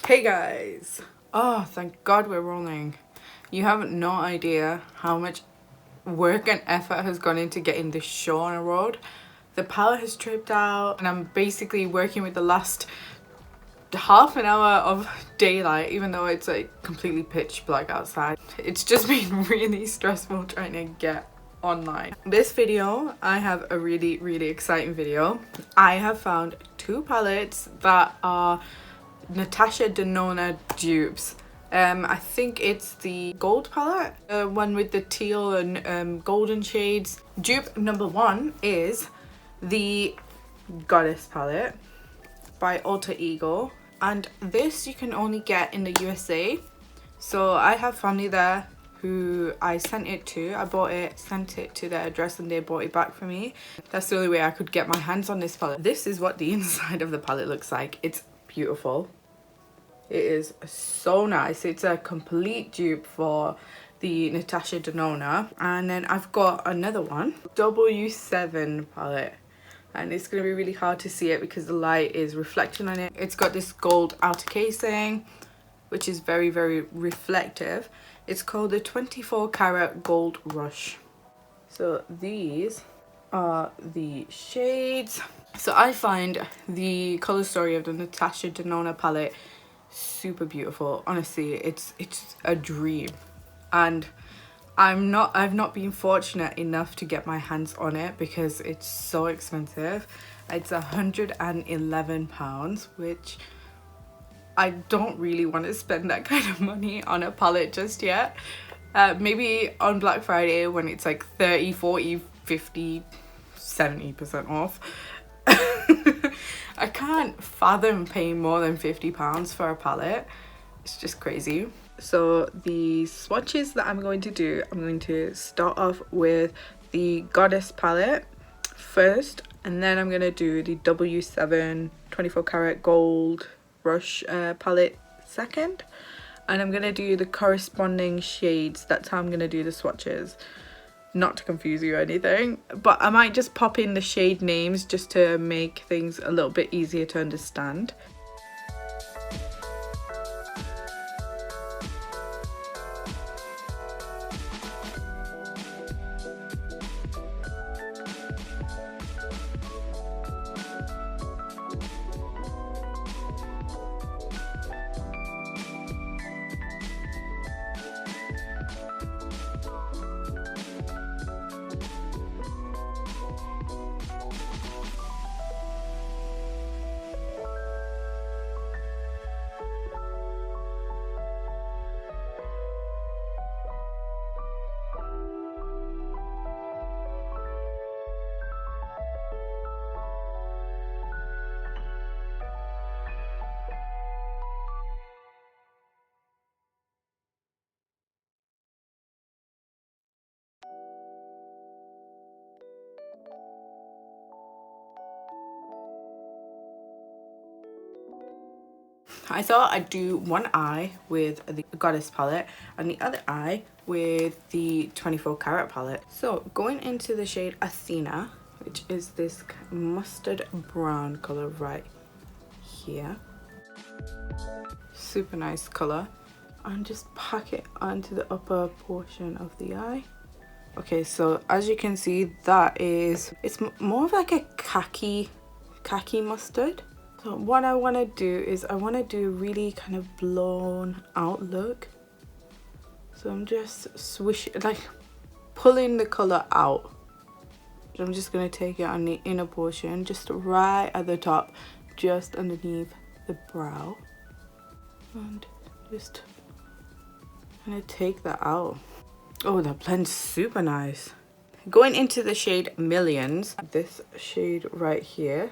Hey guys! Oh, thank God we're rolling. You have no idea how much work and effort has gone into getting this show on the road. The palette has tripped out and I'm basically working with the last half an hour of daylight, even though it's like completely pitch black outside. It's just been really stressful trying to get online. This video, I have a really exciting video. I have found two palettes that are Natasha Denona dupes. I think it's the gold palette, one with the teal and golden shades. Dupe number one is the Goddess palette by Alter Ego, and this you can only get in the USA. So I have family there who I sent it to. I bought it, sent it to their address, and they brought it back for me. That's the only way I could get my hands on this palette. This is what the inside of the palette looks like. It's beautiful. It is so nice. It's a complete dupe for the Natasha Denona. And then I've got another one, W7 palette. And it's going to be really hard to see it because the light is reflecting on it. It's got this gold outer casing, which is very reflective. It's called the 24 Karat Gold Rush. So these are the shades. So I find the color story of the Natasha Denona palette super beautiful. Honestly, it's a dream, and I've not been fortunate enough to get my hands on it because it's so expensive. It's £111, which I don't really want to spend that kind of money on a palette just yet. Maybe on Black Friday when it's like 30, 40, 50, 70% off. I can't fathom paying more than £50 for a palette. It's just crazy. So the swatches that I'm going to do, I'm going to start off with the Goddess palette first, and then I'm going to do the W7 24 Karat Gold Rush palette second, and I'm going to do the corresponding shades. That's how I'm going to do the swatches. Not to confuse you or anything, but I might just pop in the shade names just to make things a little bit easier to understand. I thought I'd do one eye with the Goddess palette and the other eye with the 24 Karat palette. So going into the shade Athena, which is this mustard brown color right here. Super nice color. And just pack it onto the upper portion of the eye. Okay, so as you can see, that is, it's more of like a khaki mustard. So what I want to do is I want to do a really kind of blown out look. So I'm just pulling the color out. So I'm just going to take it on the inner portion, just right at the top, just underneath the brow. And just going to take that out. Oh, that blends super nice. Going into the shade Millions, this shade right here.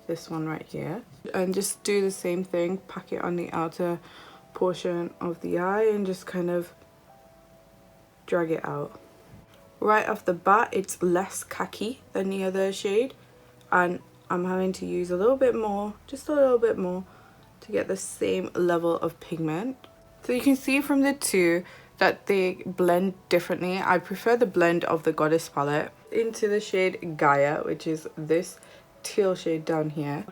This one right here, and just do the same thing, pack it on the outer portion of the eye and just kind of drag it out. Right off the bat, it's less khaki than the other shade, and I'm having to use a little bit more, just a little bit more, to get the same level of pigment. So you can see from the two that they blend differently. I prefer the blend of the Goddess palette. Into the shade Gaia, which is this teal shade down here,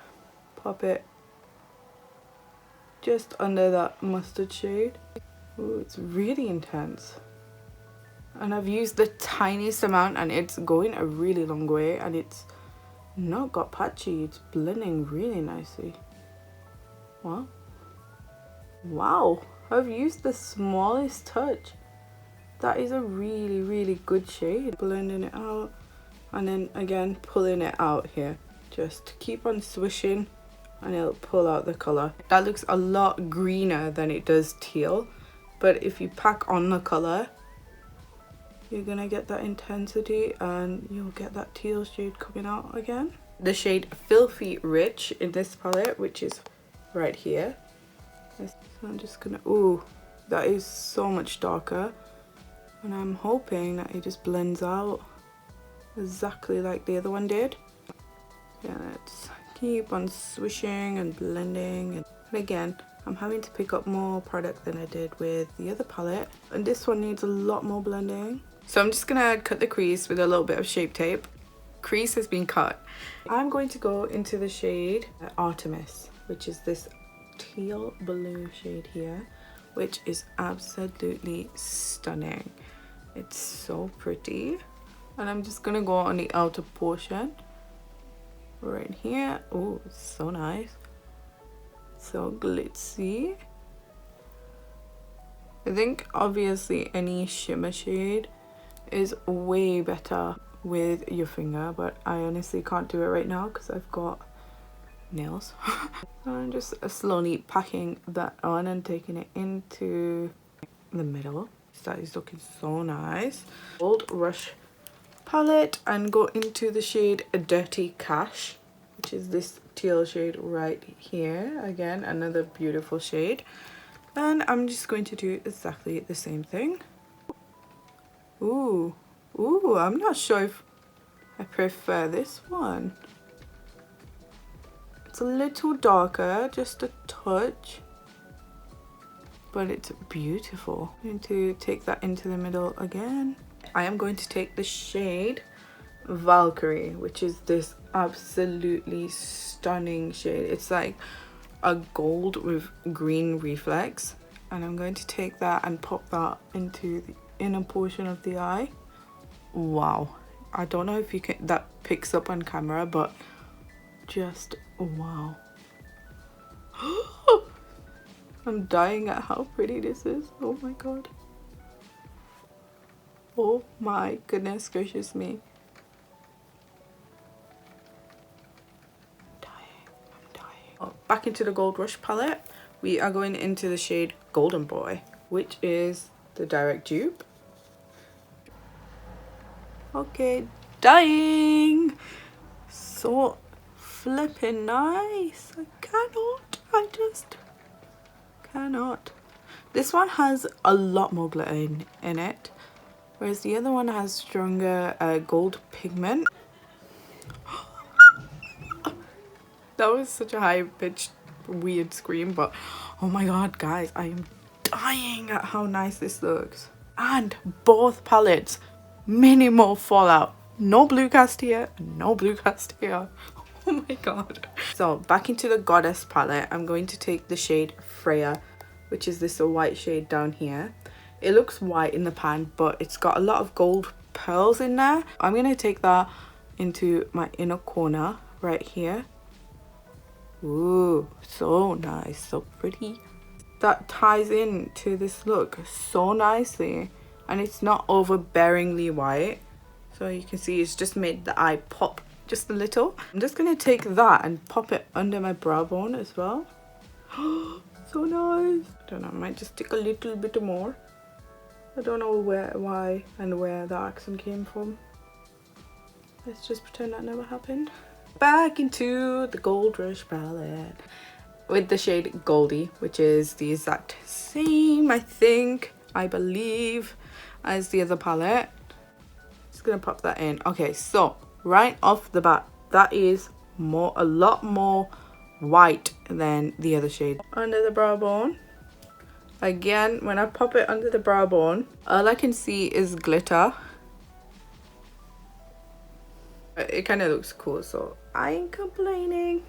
pop it just under that mustard shade. Ooh, it's really intense. And I've used the tiniest amount and it's going a really long way, and it's not got patchy. It's blending really nicely. Wow. Wow, I've used the smallest touch. That is a really, really good shade. Blending it out and then again pulling it out here. Just keep on swishing and it'll pull out the color. That looks a lot greener than it does teal, but if you pack on the color, you're gonna get that intensity and you'll get that teal shade coming out again. The shade Filthy Rich in this palette, which is right here. So I'm just gonna, ooh, that is so much darker. And I'm hoping that it just blends out exactly like the other one did. Yeah, let's keep on swishing and blending. And again, I'm having to pick up more product than I did with the other palette. And this one needs a lot more blending. So I'm just gonna cut the crease with a little bit of Shape Tape. Crease has been cut. I'm going to go into the shade Artemis, which is this teal blue shade here, which is absolutely stunning. It's so pretty. And I'm just gonna go on the outer portion right here. Oh, it's so nice, so glitzy. I think obviously any shimmer shade is way better with your finger, but I honestly can't do it right now because I've got nails. I'm just slowly packing that on and taking it into the middle. That is looking so nice. Gold Rush palette and go into the shade Dirty Cash, which is this teal shade right here. Again, another beautiful shade. And I'm just going to do exactly the same thing. Ooh, ooh, I'm not sure if I prefer this one. It's a little darker, just a touch, but it's beautiful. I'm going to take that into the middle again. I am going to take the shade Valkyrie, which is this absolutely stunning shade. It's like a gold with green reflex, and I'm going to take that and pop that into the inner portion of the eye. Wow, I don't know if you can, that picks up on camera, but just wow. I'm dying at how pretty this is. Oh my god. Oh my goodness gracious me. I'm dying. Oh, back into the Gold Rush palette. We are going into the shade Golden Boy, which is the direct dupe. Okay, dying. So flipping nice. I just cannot. This one has a lot more glitter in it, whereas the other one has stronger gold pigment. That was such a high-pitched weird scream, but oh my god guys, I am dying at how nice this looks. And both palettes, minimal fallout. No blue cast here, no blue cast here. Oh my god. So back into the Goddess palette, I'm going to take the shade Freya, which is this white shade down here. It looks white in the pan, but it's got a lot of gold pearls in there. I'm going to take that into my inner corner right here. Ooh, so nice, so pretty. That ties in to this look so nicely, and it's not overbearingly white. So you can see it's just made the eye pop just a little. I'm just going to take that and pop it under my brow bone as well. So nice. I don't know, I might just take a little bit more. I don't know why and where the accent came from. Let's just pretend that never happened. Back into the Gold Rush palette with the shade Goldie, which is the exact same, I believe, as the other palette. Just gonna pop that in. Okay, so right off the bat, that is a lot more white than the other shade. Under the brow bone, again, when I pop it under the brow bone, all I can see is glitter. It kind of looks cool, so I ain't complaining.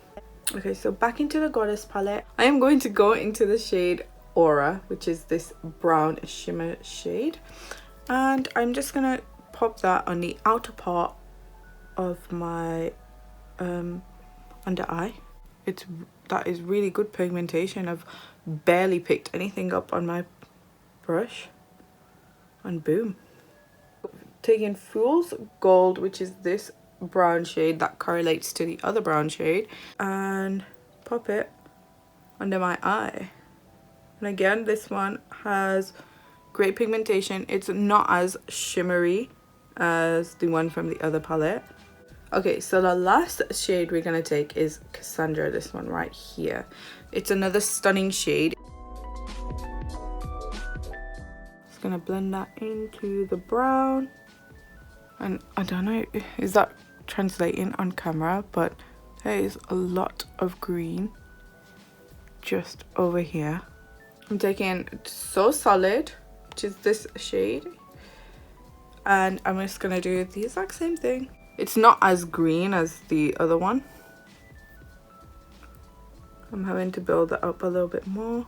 Okay, so back into the Goddess palette. I am going to go into the shade Aura, which is this brown shimmer shade, and I'm just gonna pop that on the outer part of my under eye. That is really good pigmentation. I've barely picked anything up on my brush, and boom. Taking Fool's Gold, which is this brown shade that correlates to the other brown shade, and pop it under my eye. And again, this one has great pigmentation. It's not as shimmery as the one from the other palette. Okay, so the last shade we're gonna take is Cassandra, this one right here. It's another stunning shade. Just gonna blend that into the brown. And I don't know, is that translating on camera, but there is a lot of green just over here. I'm taking So Solid, which is this shade, and I'm just gonna do the exact same thing. It's not as green as the other one. I'm having to build that up a little bit more,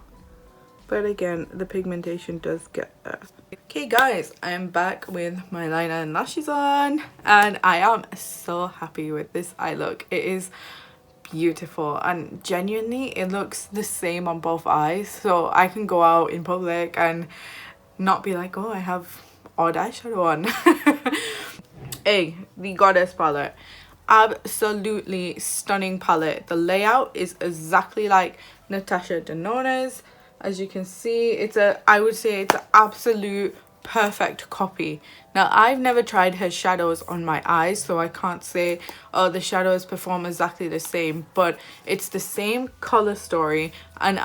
but again, the pigmentation does get there. Okay guys, I am back with my liner and lashes on, and I am so happy with this eye look. It is beautiful, and genuinely it looks the same on both eyes, so I can go out in public and not be like, oh, I have odd eyeshadow on. Hey, the Goddess palette, absolutely stunning palette. The layout is exactly like Natasha Denona's. As you can see, I would say it's an absolute perfect copy. Now, I've never tried her shadows on my eyes, so I can't say, oh, the shadows perform exactly the same, but it's the same color story, and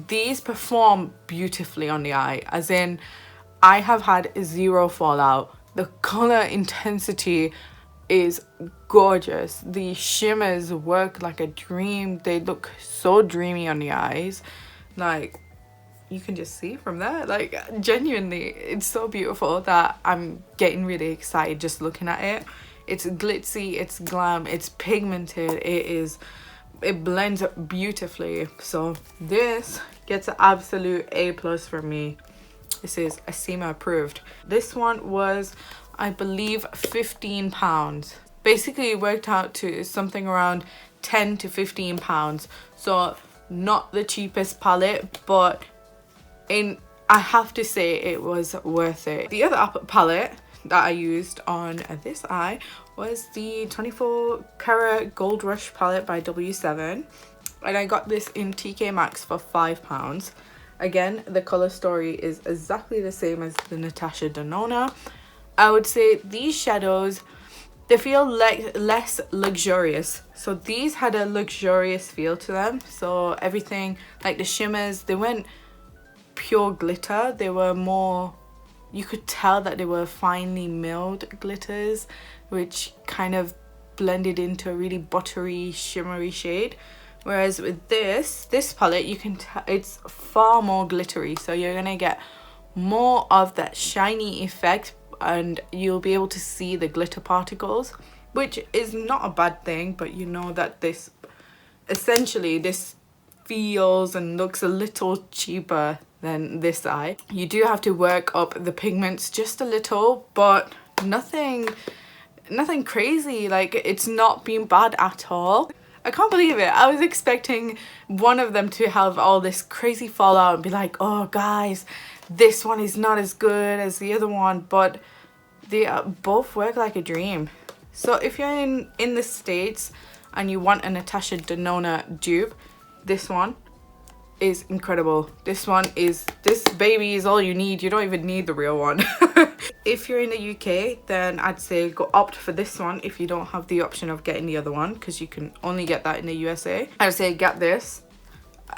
these perform beautifully on the eye. As in, I have had zero fallout. The color intensity is gorgeous. The shimmers work like a dream. They look so dreamy on the eyes. Like, you can just see from there, like, genuinely, it's so beautiful that I'm getting really excited just looking at it. It's glitzy, it's glam, it's pigmented, it blends beautifully. So this gets an absolute A+ from me. This is Asima approved. This one was, I believe, £15. Basically, it worked out to something around £10 to £15. So not the cheapest palette, but I have to say it was worth it. The other palette that I used on this eye was the 24 Karat Gold Rush palette by W7, and I got this in TK Maxx for £5. Again, the color story is exactly the same as the Natasha Denona. I would say these shadows, they feel like less luxurious. So these had a luxurious feel to them. So everything, like the shimmers, they weren't pure glitter. They were more, you could tell that they were finely milled glitters, which kind of blended into a really buttery, shimmery shade. Whereas with this palette, you can tell it's far more glittery, so you're gonna get more of that shiny effect, and you'll be able to see the glitter particles, which is not a bad thing. But you know that this feels and looks a little cheaper than this eye. You do have to work up the pigments just a little, but nothing crazy. Like, it's not been bad at all. I can't believe it. I was expecting one of them to have all this crazy fallout and be like, oh guys, this one is not as good as the other one, but they both work like a dream. So if you're in the States and you want a Natasha Denona dupe, this one is incredible. This baby is all you need. You don't even need the real one. If you're in the UK, then I'd say go opt for this one if you don't have the option of getting the other one, because you can only get that in the USA. I'd say get this.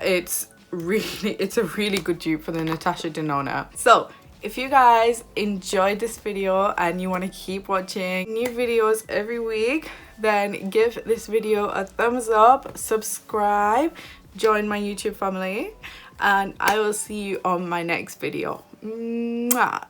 It's a really good dupe for the Natasha Denona. So if you guys enjoyed this video and you want to keep watching new videos every week, then give this video a thumbs up, subscribe, join my YouTube family, and I will see you on my next video. Mwah.